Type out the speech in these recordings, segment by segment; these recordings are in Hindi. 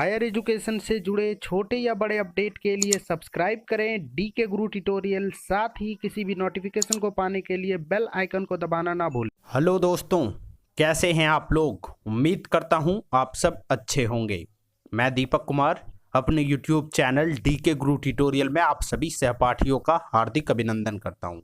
हायर एजुकेशन से जुड़े छोटे या बड़े अपडेट के लिए सब्सक्राइब करें डीके गुरु ट्यूटोरियल। साथ ही किसी भी नोटिफिकेशन को पाने के लिए बेल आइकन को दबाना ना भूलें। हेलो दोस्तों, कैसे हैं आप लोग। उम्मीद करता हूं आप सब अच्छे होंगे। मैं दीपक कुमार अपने यूट्यूब चैनल डीके गुरु ट्यूटोरियल में आप सभी सहपाठियों का हार्दिक अभिनंदन करता हूं।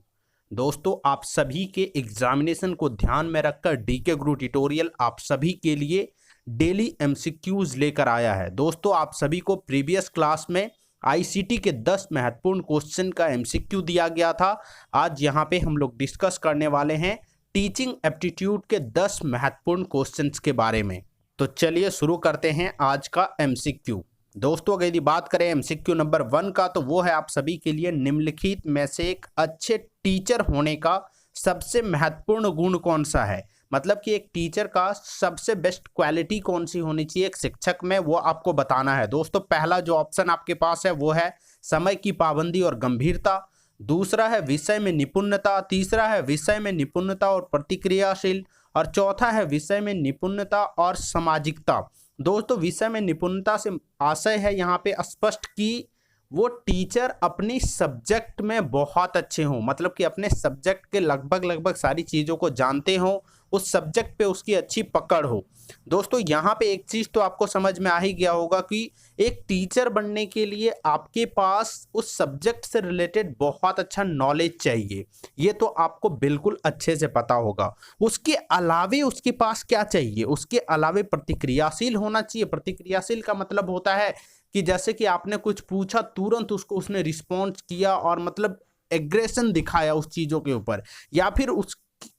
दोस्तों, आप सभी के एग्जामिनेशन को ध्यान में रखकर डीके गुरु ट्यूटोरियल आप सभी के लिए डेली एमसीक्यूज लेकर आया है। दोस्तों, आप सभी को प्रीवियस क्लास में आईसीटी के 10 महत्वपूर्ण क्वेश्चन का एमसीक्यू दिया गया था। आज यहाँ पे हम लोग डिस्कस करने वाले हैं टीचिंग एप्टीट्यूड के 10 महत्वपूर्ण क्वेश्चंस के बारे में। तो चलिए शुरू करते हैं आज का एमसीक्यू। दोस्तों, अगर यदि बात करें एमसीक्यू नंबर 1 का, तो वो है आप सभी के लिए निम्नलिखित में से एक अच्छे टीचर होने का सबसे महत्वपूर्ण गुण कौन सा है। मतलब कि एक टीचर का सबसे बेस्ट क्वालिटी कौन सी होनी चाहिए एक शिक्षक में, वो आपको बताना है। दोस्तों, पहला जो ऑप्शन आपके पास है वो है समय की पाबंदी और गंभीरता, दूसरा है विषय में निपुणता, तीसरा है विषय में निपुणता और प्रतिक्रियाशील, और चौथा है विषय में निपुणता और सामाजिकता। दोस्तों, विषय में निपुणता से आशय है यहाँ पे स्पष्ट कि वो टीचर अपनी सब्जेक्ट में बहुत अच्छे हों, मतलब कि अपने सब्जेक्ट के लगभग सारी चीज़ों को जानते हों, उस सब्जेक्ट पे उसकी अच्छी पकड़ हो। दोस्तों, यहाँ पे एक चीज़ तो आपको समझ में आ ही गया होगा कि एक टीचर बनने के लिए आपके पास उस सब्जेक्ट से रिलेटेड बहुत अच्छा नॉलेज चाहिए। ये तो आपको बिल्कुल अच्छे से पता होगा। उसके अलावे उसके पास क्या चाहिए, उसके अलावे प्रतिक्रियाशील होना चाहिए। प्रतिक्रियाशील का मतलब होता है कि जैसे कि आपने कुछ पूछा, तुरंत उसको उसने रिस्पॉन्स किया और मतलब एग्रेशन दिखाया उस चीज़ों के ऊपर। या फिर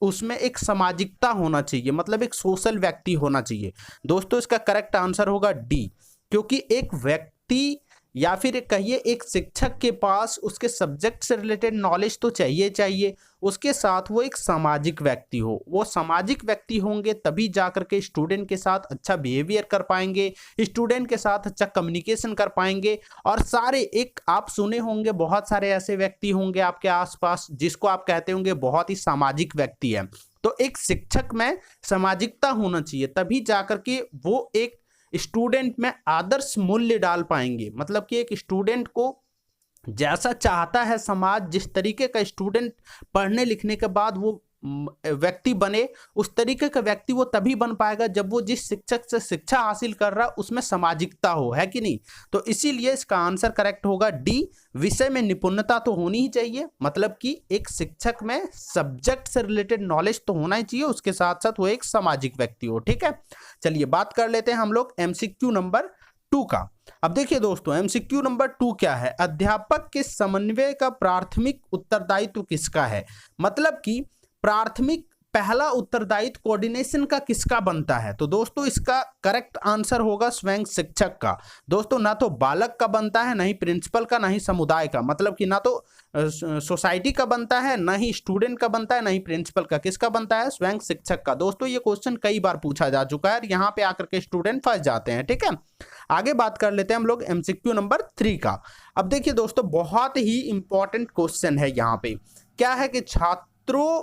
उसमें एक सामाजिकता होना चाहिए, मतलब एक सोशल व्यक्ति होना चाहिए। दोस्तों, इसका करेक्ट आंसर होगा डी, क्योंकि एक व्यक्ति या फिर कहिए एक शिक्षक के पास उसके सब्जेक्ट से रिलेटेड नॉलेज तो चाहिए, उसके साथ वो एक सामाजिक व्यक्ति हो। वो सामाजिक व्यक्ति होंगे तभी जाकर के स्टूडेंट के साथ अच्छा बिहेवियर कर पाएंगे, स्टूडेंट के साथ अच्छा कम्युनिकेशन कर पाएंगे। और सारे एक आप सुने होंगे, बहुत सारे ऐसे व्यक्ति होंगे आपके आसपास जिसको आप कहते होंगे बहुत ही सामाजिक व्यक्ति है। तो एक शिक्षक में सामाजिकता होना चाहिए, तभी जाकर के वो एक स्टूडेंट में आदर्श मूल्य डाल पाएंगे। मतलब कि एक स्टूडेंट को जैसा चाहता है समाज, जिस तरीके का स्टूडेंट पढ़ने लिखने के बाद वो व्यक्ति बने, उस तरीके का व्यक्ति वो तभी बन पाएगा जब वो जिस शिक्षक से शिक्षा हासिल कर रहा है उसमें सामाजिकता हो, है कि नहीं। तो इसीलिए इसका आंसर करेक्ट होगा डी, विषय में निपुणता तो होनी ही चाहिए। मतलब कि एक शिक्षक में सब्जेक्ट से रिलेटेड नॉलेज तो होना ही चाहिए, उसके साथ साथ वो एक सामाजिक व्यक्ति हो। ठीक है, चलिए बात कर लेते हैं हम लोग एमसीक्यू नंबर 2 का। अब देखिए दोस्तों, एमसीक्यू नंबर 2 क्या है। अध्यापक के समन्वय का प्राथमिक उत्तरदायित्व किसका है। मतलब कि प्राथमिक पहला उत्तरदायित्व कोऑर्डिनेशन का किसका बनता है। तो दोस्तों, इसका करेक्ट आंसर होगा स्वयं शिक्षक का। दोस्तों, ना तो बालक का बनता है, ना ही प्रिंसिपल का, ना ही समुदाय का। मतलब कि ना तो सोसाइटी का बनता है, ना ही स्टूडेंट का बनता है, ना ही प्रिंसिपल का। किसका बनता है, स्वयं शिक्षक का। दोस्तों, ये क्वेश्चन कई बार पूछा जा चुका है, यहाँ पे आकर के स्टूडेंट फंस जाते हैं। ठीक है, आगे बात कर लेते हैं हम लोग एमसीक्यू नंबर 3 का। अब देखिए दोस्तों, बहुत ही इंपॉर्टेंट क्वेश्चन है। यहाँ पे क्या है कि छात्रों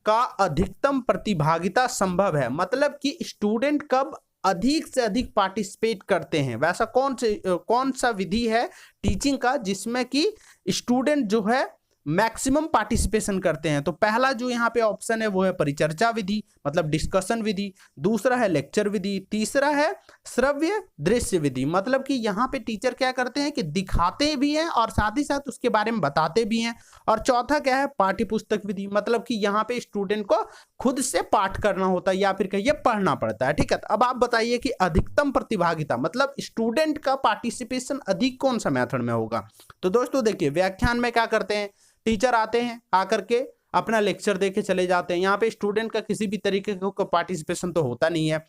का अधिकतम प्रतिभागिता संभव है। मतलब कि स्टूडेंट कब अधिक से अधिक पार्टिसिपेट करते हैं, वैसा कौन सा विधि है टीचिंग का जिसमें कि स्टूडेंट जो है मैक्सिमम पार्टिसिपेशन करते हैं। तो पहला जो यहाँ पे ऑप्शन है वो है परिचर्चा विधि, मतलब डिस्कशन विधि। दूसरा है लेक्चर विधि। तीसरा है श्रव्य दृश्य विधि। मतलब कि यहाँ पे टीचर क्या करते हैं कि दिखाते भी हैं और साथ ही साथ उसके बारे में बताते भी हैं। और चौथा क्या है, पाठ्य पुस्तक विधि। मतलब कि यहाँ पे स्टूडेंट को खुद से पाठ करना होता है या फिर कहिए पढ़ना पड़ता है। ठीक है, अब आप बताइए कि अधिकतम प्रतिभागिता मतलब स्टूडेंट का पार्टिसिपेशन अधिक कौन सा मेथड में होगा। तो दोस्तों देखिए, व्याख्यान में क्या करते हैं, टीचर आते हैं, आकर के अपना लेक्चर देके चले जाते हैं। यहाँ पे स्टूडेंट का किसी भी तरीके का पार्टिसिपेशन तो होता नहीं है।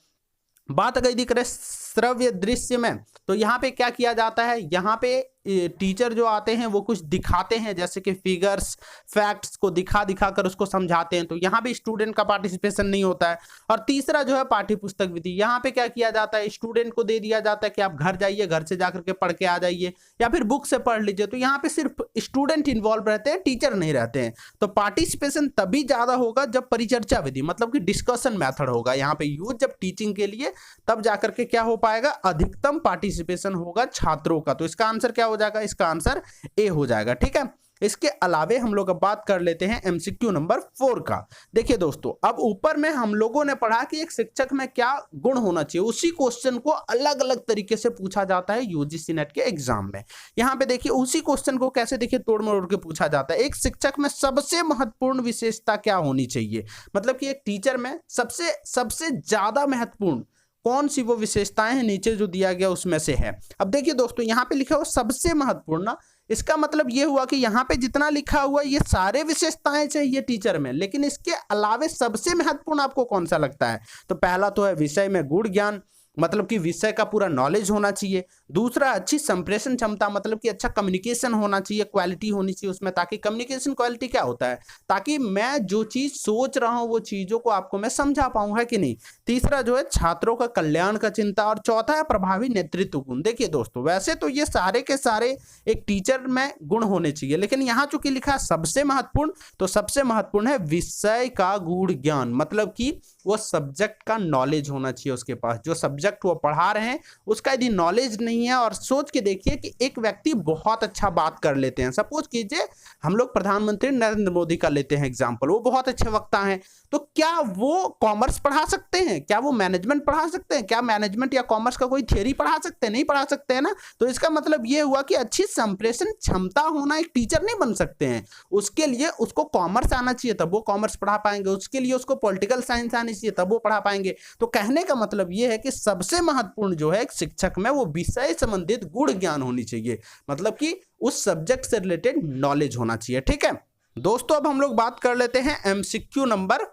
बात अगर यदि करें श्रव्य दृश्य में, तो यहाँ पे क्या किया जाता है, यहाँ पे टीचर जो आते हैं वो कुछ दिखाते हैं, जैसे कि फिगर्स फैक्ट्स को दिखा दिखा कर उसको समझाते हैं, तो यहाँ भी स्टूडेंट का पार्टिसिपेशन नहीं होता है। और तीसरा जो है पाठ्य पुस्तक विधि, यहाँ पे क्या किया जाता है, स्टूडेंट को दे दिया जाता है कि आप घर जाइए, घर से जाकर के पढ़ के आ जाइए या फिर बुक से पढ़ लीजिए। तो यहाँ पे सिर्फ स्टूडेंट इन्वॉल्व रहते हैं, टीचर नहीं रहते हैं। तो पार्टिसिपेशन तभी ज्यादा होगा जब परिचर्चा विधि मतलब कि डिस्कशन मेथड होगा यहाँ पे यूज, जब टीचिंग के लिए, तब जाकर के क्या हो पाएगा, अधिकतम पार्टिसिपेशन होगा छात्रों का। तो इसका आंसर क्या हो जाएगा, इसका आंसर ए हो जाएगा। ठीक है, इसके अलावे हम लोग अब बात कर लेते हैं एमसीक्यू नंबर 4 का। देखिए दोस्तों, अब ऊपर में हम लोगों ने पढ़ा कि एक शिक्षक में क्या गुण होना चाहिए, उसी क्वेश्चन को अलग अलग तरीके से पूछा जाता है यूजीसी नेट के एग्जाम में। यहाँ पे देखिए उसी क्वेश्चन को कैसे देखिए तोड़ मरोड़ के पूछा जाता है। एक शिक्षक में सबसे महत्वपूर्ण विशेषता क्या होनी चाहिए, मतलब कि एक टीचर में सबसे ज्यादा महत्वपूर्ण कौन सी वो विशेषताएं हैं, नीचे जो दिया गया उसमें से है। अब देखिए दोस्तों, यहाँ पे लिखा हुआ सबसे महत्वपूर्ण ना, इसका मतलब ये हुआ कि यहाँ पे जितना लिखा हुआ ये सारे विशेषताएं चाहिए टीचर में, लेकिन इसके अलावे सबसे महत्वपूर्ण आपको कौन सा लगता है? तो पहला तो है विषय में गूढ़ ज्ञान, मतलब कि विषय का पूरा नॉलेज होना चाहिए। दूसरा अच्छी संप्रेषण क्षमता, मतलब कि अच्छा कम्युनिकेशन होना चाहिए, क्वालिटी होनी चाहिए उसमें, ताकि कम्युनिकेशन क्वालिटी क्या होता है, ताकि मैं जो चीज सोच रहा हूं वो चीजों को आपको मैं समझा पाऊं, है कि नहीं। तीसरा जो है छात्रों का कल्याण का चिंता, और चौथा है प्रभावी नेतृत्व गुण। देखिए दोस्तों, वैसे तो ये सारे के सारे एक टीचर में गुण होने चाहिए, लेकिन यहाँ चूंकि लिखा है सबसे महत्वपूर्ण, तो सबसे महत्वपूर्ण है विषय का गूढ़ ज्ञान, मतलब कि वो सब्जेक्ट का नॉलेज होना चाहिए उसके पास, जो सब्जेक्ट वो पढ़ा रहे हैं उसका यदि नॉलेज नहीं है। और सोच के देखिए कि एक व्यक्ति बहुत अच्छा बात कर लेते हैं, सपोज कीजिए हम लोग प्रधानमंत्री नरेंद्र मोदी का लेते हैं एग्जांपल, वो बहुत अच्छे वक्ता हैं, तो क्या वो कॉमर्स पढ़ा सकते हैं, क्या वो मैनेजमेंट पढ़ा सकते हैं, क्या मैनेजमेंट या कॉमर्स का कोई थ्योरी पढ़ा सकते हैं? नहीं पढ़ा सकते हैं ना। तो इसका मतलब ये हुआ कि अच्छी संप्रेषण क्षमता होना एक टीचर नहीं बन सकते हैं, उसके लिए उसको कॉमर्स आना चाहिए तब वो कॉमर्स पढ़ा पाएंगे, उसके लिए उसको पॉलिटिकल साइंस आनी चाहिए तब वो पढ़ा पाएंगे। तो कहने का मतलब ये है कि सबसे महत्वपूर्ण जो है एक शिक्षक में वो विषय संबंधित गूढ़ ज्ञान होनी चाहिए, मतलब कि उस सब्जेक्ट से रिलेटेड नॉलेज होना चाहिए। ठीक है दोस्तों, अब हम लोग बात कर लेते हैं एमसीक्यू नंबर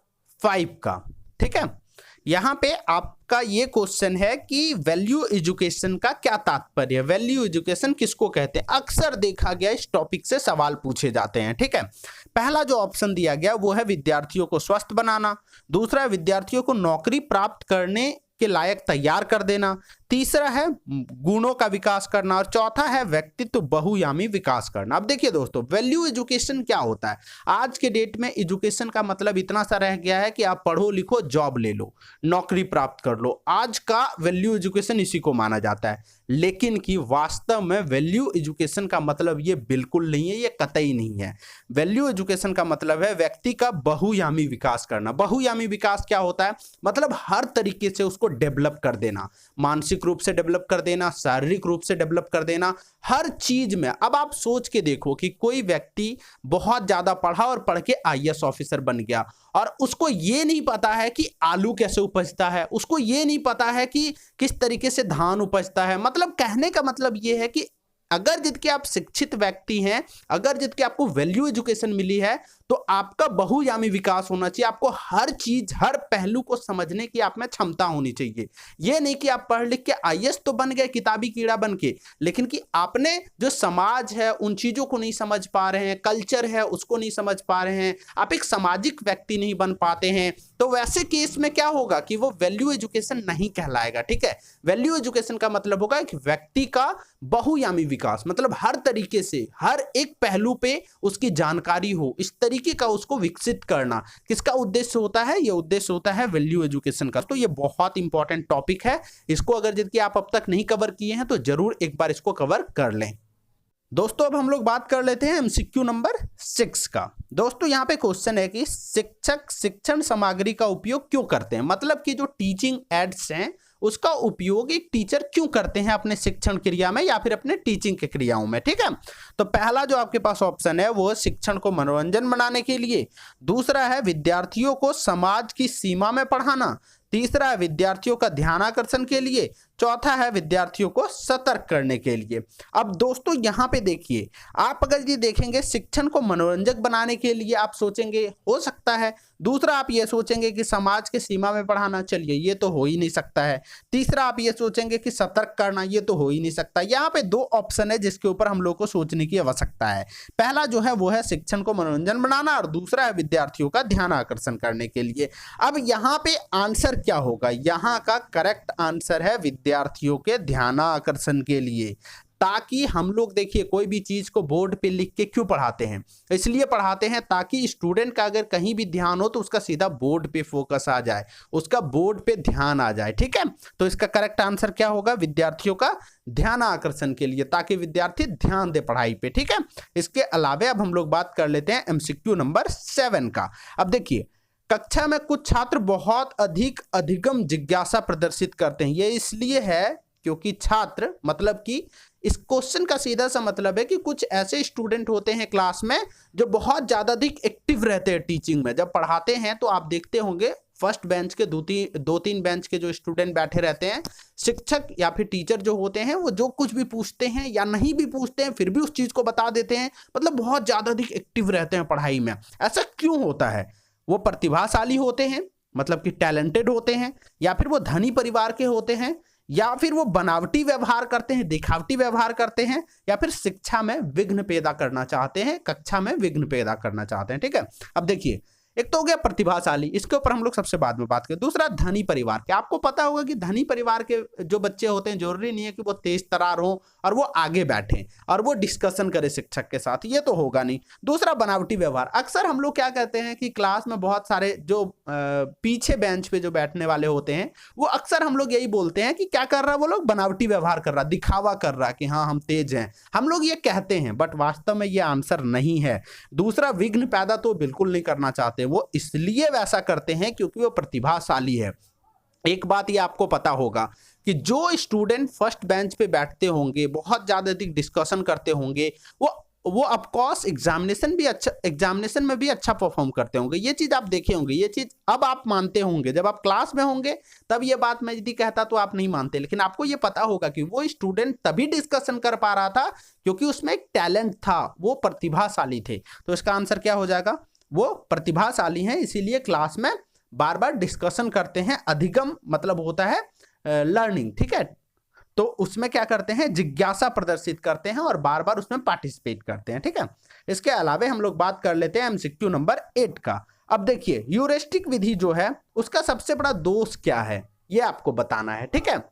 5 का। ठीक है, यहां पे आपका ये क्वेश्चन है कि वैल्यू एजुकेशन का क्या तात्पर्य है, वैल्यू एजुकेशन किसको कहते हैं। अक्सर देखा गया इस टॉपिक से सवाल पूछे जाते हैं। ठीक है, पहला जो ऑप्शन दिया गया वो है विद्यार्थियों को स्वस्थ बनाना, दूसरा है विद्यार्थियों को नौकरी प्राप्त करने के लायक तैयार कर देना, तीसरा है गुणों का विकास करना, और चौथा है व्यक्तित्व बहुयामी विकास करना। अब देखिए दोस्तों, वैल्यू एजुकेशन क्या होता है? आज के डेट में एजुकेशन का मतलब इतना सा रह गया है कि आप पढ़ो लिखो जॉब ले लो, नौकरी प्राप्त कर लो, आज का वैल्यू एजुकेशन इसी को माना जाता है। लेकिन कि वास्तव में वैल्यू एजुकेशन का मतलब ये बिल्कुल नहीं है, ये कतई नहीं है। वैल्यू एजुकेशन का मतलब है व्यक्ति का बहुयामी विकास करना। बहुयामी विकास क्या होता है? मतलब हर तरीके से उसको डेवलप कर देना, मानसिक रूप से डेवलप कर देना, शारीरिक रूप से डेवलप कर देना, हर चीज में। अब आप सोच के देखो कि कोई व्यक्ति बहुत ज्यादा पढ़ा और पढ़ के आईएएस ऑफिसर बन गया, और उसको ये नहीं पता है कि आलू कैसे उपजता है, उसको ये नहीं पता है कि किस तरीके से धान उपजता है। मतलब कहने का मतलब ये है कि अगर जितके आप शिक्षित व्यक्ति हैं, अगर जितके आपको वैल्यू एजुकेशन मिली है, तो आपका बहुयामी विकास होना चाहिए। आपको हर चीज, हर पहलू को समझने की आप में क्षमता होनी चाहिए। ये नहीं कि आप पढ़ लिख के आईएएस तो बन गए किताबी कीड़ा बन के, लेकिन कि आपने जो समाज है उन चीजों को नहीं समझ पा रहे हैं, कल्चर है उसको नहीं समझ पा रहे हैं, आप एक सामाजिक व्यक्ति नहीं बन पाते हैं, तो वैसे केस में क्या होगा कि वो वैल्यू एजुकेशन नहीं कहलाएगा। ठीक है, वैल्यू एजुकेशन का मतलब होगा एक व्यक्ति का बहुयामी विकास, मतलब हर तरीके से हर एक पहलू पे उसकी जानकारी हो, इस तरीके का उसको विकसित करना। किसका उद्देश्य होता है? ये उद्देश्य होता है वैल्यू एजुकेशन का। तो ये बहुत इंपॉर्टेंट टॉपिक है, इसको अगर जितनी आप अब तक नहीं कवर किए हैं तो जरूर एक बार इसको कवर कर लें। दोस्तों अब हम लोग बात कर लेते हैं एमसीक्यू नंबर 6 का। दोस्तों यहाँ पे क्वेश्चन है कि शिक्षक शिक्षण सामग्री का उपयोग क्यों करते हैं, मतलब कि जो टीचिंग एड्स हैं उसका उपयोग एक टीचर क्यों करते हैं अपने शिक्षण क्रिया में या फिर अपने टीचिंग के क्रियाओं में। ठीक है, तो पहला जो आपके पास ऑप्शन है वो शिक्षण को मनोरंजन बनाने के लिए, दूसरा है विद्यार्थियों को समाज की सीमा में पढ़ाना, तीसरा है विद्यार्थियों का ध्यान आकर्षण के लिए, चौथा है विद्यार्थियों को सतर्क करने के लिए। अब दोस्तों यहाँ पे देखिए, आप अगर ये देखेंगे शिक्षण को मनोरंजक बनाने के लिए आप सोचेंगे, हो सकता है। दूसरा आप ये सोचेंगे कि समाज के सीमा में पढ़ाना, चलिए ये तो हो ही नहीं सकता है। तीसरा आप ये सोचेंगे कि सतर्क करना, ये तो हो ही नहीं सकता। यहाँ पे दो ऑप्शन है जिसके ऊपर हम लोग को सोचने की आवश्यकता है। पहला जो है वो है शिक्षण को मनोरंजन बनाना, और दूसरा है विद्यार्थियों का ध्यान आकर्षण करने के लिए। अब यहाँ पे आंसर क्या होगा? यहाँ का करेक्ट आंसर है विद्यार्थियों के ध्यान आकर्षण के लिए। ताकि हम लोग देखिए, कोई भी चीज को बोर्ड पे लिख के क्यों पढ़ाते हैं? इसलिए पढ़ाते हैं ताकि स्टूडेंट का अगर कहीं भी ध्यान हो तो उसका सीधा बोर्ड पे फोकस आ जाए, उसका बोर्ड पे ध्यान आ जाए। ठीक है, तो इसका करेक्ट आंसर क्या होगा? विद्यार्थियों का ध्यान आकर्षण के लिए, ताकि विद्यार्थी ध्यान दे पढ़ाई पे। ठीक है, इसके अलावे अब हम लोग बात कर लेते हैं MCQ नंबर 7 का। अब देखिए, कक्षा में कुछ छात्र बहुत अधिगम जिज्ञासा प्रदर्शित करते हैं। ये इसलिए है क्योंकि छात्र, मतलब कि इस क्वेश्चन का सीधा सा मतलब है कि कुछ ऐसे स्टूडेंट होते हैं क्लास में जो बहुत ज्यादा अधिक एक्टिव रहते हैं टीचिंग में। जब पढ़ाते हैं तो आप देखते होंगे फर्स्ट बेंच के दो तीन बेंच के जो स्टूडेंट बैठे रहते हैं, शिक्षक या फिर टीचर जो होते हैं वो जो कुछ भी पूछते हैं या नहीं भी पूछते हैं फिर भी उस चीज को बता देते हैं। मतलब बहुत ज्यादा अधिक एक्टिव रहते हैं पढ़ाई में। ऐसा क्यों होता है? वो प्रतिभाशाली होते हैं, मतलब कि टैलेंटेड होते हैं, या फिर वो धनी परिवार के होते हैं, या फिर वो बनावटी व्यवहार करते हैं, दिखावटी व्यवहार करते हैं, या फिर शिक्षा में विघ्न पैदा करना चाहते हैं, कक्षा में विघ्न पैदा करना चाहते हैं। ठीक है, अब देखिए, एक तो हो गया प्रतिभाशाली, इसके ऊपर हम लोग सबसे बाद में बात करें। दूसरा धनी परिवार के। आपको पता होगा कि धनी परिवार के जो बच्चे होते हैं जरूरी नहीं है कि वो तेज तरार हो और वो आगे बैठे और वो डिस्कशन करे शिक्षक के साथ, ये तो होगा नहीं। दूसरा बनावटी व्यवहार। अक्सर हम लोग क्या कहते हैं कि क्लास में बहुत सारे जो पीछे बेंच पे जो बैठने वाले होते हैं वो अक्सर हम लोग यही बोलते हैं कि क्या कर रहा है वो लोग? बनावटी व्यवहार कर रहा, दिखावा कर रहा कि हाँ हम तेज हैं। हम लोग ये कहते हैं, बट वास्तव में ये आंसर नहीं है। दूसरा, विघ्न पैदा तो बिल्कुल नहीं करना चाहते, वो इसलिए वैसा करते हैं क्योंकि वो प्रतिभाशाली है। एक बात ये आपको पता होगा कि जो स्टूडेंट फर्स्ट बेंच पे बैठते होंगे, बहुत ज्यादा अधिक डिस्कशन करते होंगे, वो ऑफकोर्स एग्जामिनेशन में भी अच्छा परफॉर्म करते होंगे। ये चीज आप देखे होंगे, ये चीज अब आप मानते होंगे। जब आप क्लास में होंगे तब ये बात मैं यदि कहता तो आप नहीं मानते, लेकिन आपको ये पता होगा कि वो स्टूडेंट तभी डिस्कशन कर पा रहा था क्योंकि उसमें एक टैलेंट था, वो प्रतिभाशाली थे। तो इसका आंसर क्या हो जाएगा? वो प्रतिभाशाली हैं, इसीलिए क्लास में बार बार डिस्कशन करते हैं। अधिगम मतलब होता है लर्निंग। ठीक है, तो उसमें क्या करते हैं? जिज्ञासा प्रदर्शित करते हैं और बार बार उसमें पार्टिसिपेट करते हैं। ठीक है, इसके अलावे हम लोग बात कर लेते हैं MCQ नंबर 8 का। अब देखिए, ह्यूरिस्टिक विधि जो है उसका सबसे बड़ा दोष क्या है ये आपको बताना है। ठीक है,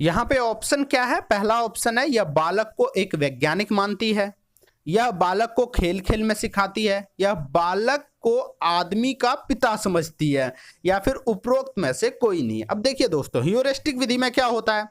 यहाँ पे ऑप्शन क्या है? पहला ऑप्शन है, यह बालक को एक वैज्ञानिक मानती है, यह बालक को खेल खेल में सिखाती है, यह बालक को आदमी का पिता समझती है, या फिर उपरोक्त में से कोई नहीं। अब देखिए दोस्तों, ह्यूरिस्टिक विधि में क्या होता है?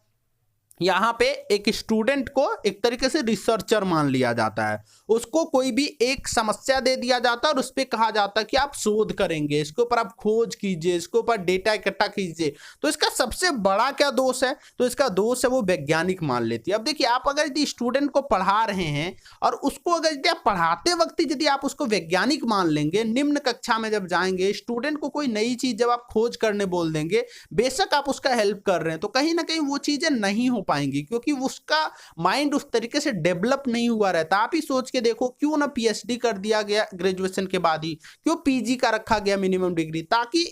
यहाँ पे एक स्टूडेंट को एक तरीके से रिसर्चर मान लिया जाता है। उसको कोई भी एक समस्या दे दिया जाता है और उस पर कहा जाता है कि आप शोध करेंगे, इसके ऊपर आप खोज कीजिए, इसके ऊपर डेटा इकट्ठा कीजिए। तो इसका सबसे बड़ा क्या दोष है? तो इसका दोष है वो वैज्ञानिक मान लेती है। अब देखिए, आप अगर यदि स्टूडेंट को पढ़ा रहे हैं और उसको अगर यदि आप पढ़ाते वक्त यदि आप उसको वैज्ञानिक मान लेंगे, निम्न कक्षा में जब जाएंगे स्टूडेंट को कोई नई चीज जब आप खोज करने बोल देंगे, बेशक आप उसका हेल्प कर रहे हैं, तो कहीं ना कहीं वो चीजें नहीं हो पाएंगी क्योंकि उसका माइंड उस तरीके से डेवलप नहीं हुआ रहता। आप ही सोच के देखो, क्यों ना PhD कर दिया गया ग्रेजुएशन के बाद ही, क्यों PG का रखा गया मिनिमम डिग्री, ताकि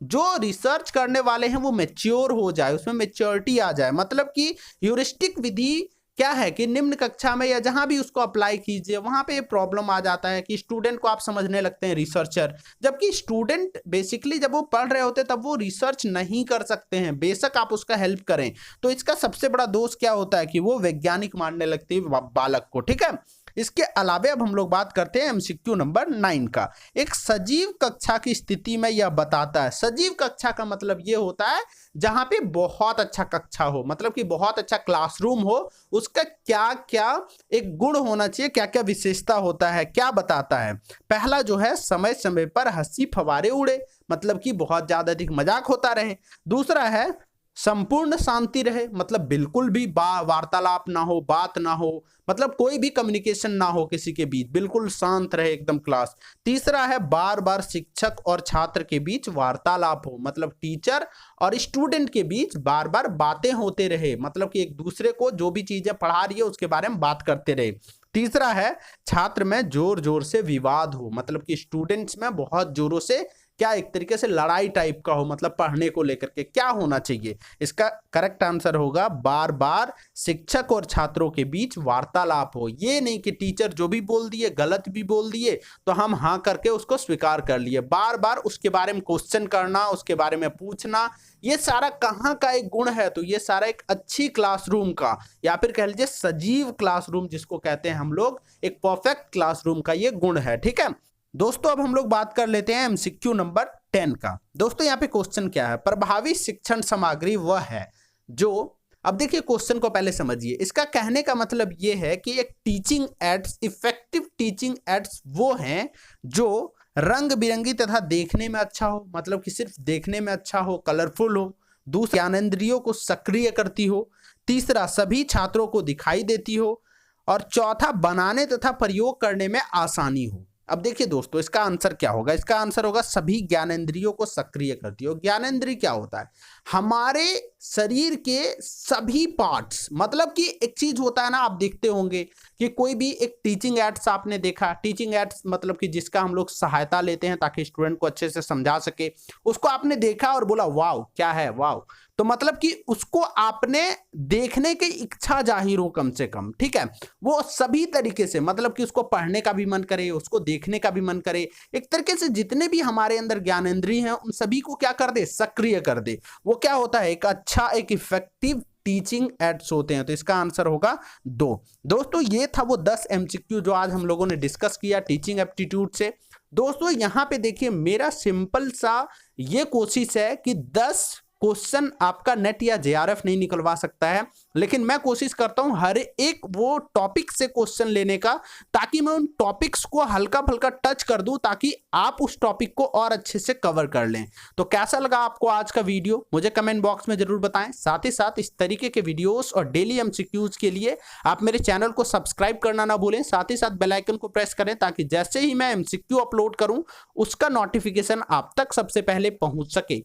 जो रिसर्च करने वाले हैं वो मैच्योर हो जाए, उसमें मैच्योरिटी आ जाए। मतलब कि ह्यूरिस्टिक विधि क्या है कि निम्न कक्षा में या जहां भी उसको अप्लाई कीजिए वहां पे प्रॉब्लम आ जाता है कि स्टूडेंट को आप समझने लगते हैं रिसर्चर, जबकि स्टूडेंट बेसिकली जब वो पढ़ रहे होते तब वो रिसर्च नहीं कर सकते हैं, बेशक आप उसका हेल्प करें। तो इसका सबसे बड़ा दोष क्या होता है कि वो वैज्ञानिक मानने लगते हैं बालक को। ठीक है, इसके अलावे अब हम लोग बात करते हैं MCQ नंबर 9 का। एक सजीव कक्षा की स्थिति में यह बताता है। सजीव कक्षा का मतलब ये होता है जहां पे बहुत अच्छा कक्षा हो, मतलब कि बहुत अच्छा क्लासरूम हो, उसका क्या क्या एक गुण होना चाहिए, क्या क्या विशेषता होता है, क्या बताता है। पहला जो है, समय समय पर हंसी फवारे उड़े, मतलब कि बहुत ज्यादा अधिक मजाक होता रहे। दूसरा है, संपूर्ण शांति रहे, मतलब बिल्कुल भी वार्तालाप ना हो, बात ना हो, मतलब कोई भी कम्युनिकेशन ना हो किसी के बीच, बिल्कुल शांत रहे एकदम क्लास। तीसरा है बार बार शिक्षक और छात्र के बीच वार्तालाप हो, मतलब टीचर और स्टूडेंट के बीच बार बार बातें होते रहे, मतलब कि एक दूसरे को जो भी चीजें पढ़ा रही है उसके बारे में बात करते रहे। तीसरा है छात्र में जोर जोर से विवाद हो, मतलब कि स्टूडेंट्स में बहुत जोरों से क्या एक तरीके से लड़ाई टाइप का हो, मतलब पढ़ने को लेकर के क्या होना चाहिए। इसका करेक्ट आंसर होगा बार बार शिक्षक और छात्रों के बीच वार्तालाप हो। ये नहीं कि टीचर जो भी बोल दिए, गलत भी बोल दिए तो हम हाँ करके उसको स्वीकार कर लिए, बार बार उसके बारे में क्वेश्चन करना, उसके बारे में पूछना, ये सारा कहाँ का एक गुण है? तो ये सारा एक अच्छी क्लासरूम का, या फिर कह लीजिए सजीव क्लासरूम जिसको कहते हैं हम लोग, एक परफेक्ट क्लासरूम का ये गुण है। ठीक है दोस्तों, अब हम लोग बात कर लेते हैं एमसीक्यू नंबर 10 का। दोस्तों यहाँ पे क्वेश्चन क्या है? प्रभावी शिक्षण सामग्री वह है जो, अब देखिए क्वेश्चन को पहले समझिए। इसका कहने का मतलब ये है कि एक teaching ads, effective teaching ads वो हैं जो रंग बिरंगी तथा देखने में अच्छा हो, मतलब कि सिर्फ देखने में अच्छा हो, कलरफुल हो। दूसरा, ज्ञानेंद्रियों को सक्रिय करती हो। तीसरा, सभी छात्रों को दिखाई देती हो। और चौथा, बनाने तथा प्रयोग करने में आसानी हो। अब देखिए दोस्तों, इसका आंसर क्या होगा? इसका आंसर होगा सभी ज्ञानेंद्रियों को सक्रिय करती हो। ज्ञानेंद्रिय क्या होता है? हमारे शरीर के सभी पार्ट्स, मतलब कि एक चीज होता है ना, आप देखते होंगे कि कोई भी एक टीचिंग एड्स आपने देखा, टीचिंग एड्स मतलब कि जिसका हम लोग सहायता लेते हैं ताकि स्टूडेंट को अच्छे से समझा सके, उसको आपने देखा और बोला वाव क्या है, वाव, तो मतलब कि उसको आपने देखने की इच्छा जाहिर हो कम से कम। ठीक है, वो सभी तरीके से, मतलब कि उसको पढ़ने का भी मन करे, उसको देखने का भी मन करे, एक तरीके से जितने भी हमारे अंदर ज्ञानेंद्रिय हैं उन सभी को क्या कर दे? सक्रिय कर दे। वो क्या होता है? एक अच्छा, एक इफेक्टिव टीचिंग एड्स होते हैं। तो इसका आंसर होगा 2। दोस्तों ये था वो 10 एमसीक्यू जो आज हम लोगों ने डिस्कस किया टीचिंग एप्टीट्यूड से। दोस्तों यहाँ पे देखिए, मेरा सिंपल सा ये कोशिश है कि 10 क्वेश्चन आपका नेट या जेआरएफ नहीं निकलवा सकता है, लेकिन मैं कोशिश करता हूं हर एक वो टॉपिक से क्वेश्चन लेने का, ताकि मैं उन टॉपिक्स को हल्का फुल्का टच कर दूं, ताकि आप उस टॉपिक को और अच्छे से कवर कर लें। तो कैसा लगा आपको आज का वीडियो, मुझे कमेंट बॉक्स में जरूर बताएं। साथ ही साथ इस तरीके के वीडियोस और डेली एमसीक्यूज के लिए आप मेरे चैनल को सब्सक्राइब करना ना भूलें। साथ ही साथ बेल आइकन को प्रेस करें ताकि जैसे ही मैं एमसीक्यू अपलोड करूं उसका नोटिफिकेशन आप तक सबसे पहले पहुंच सके।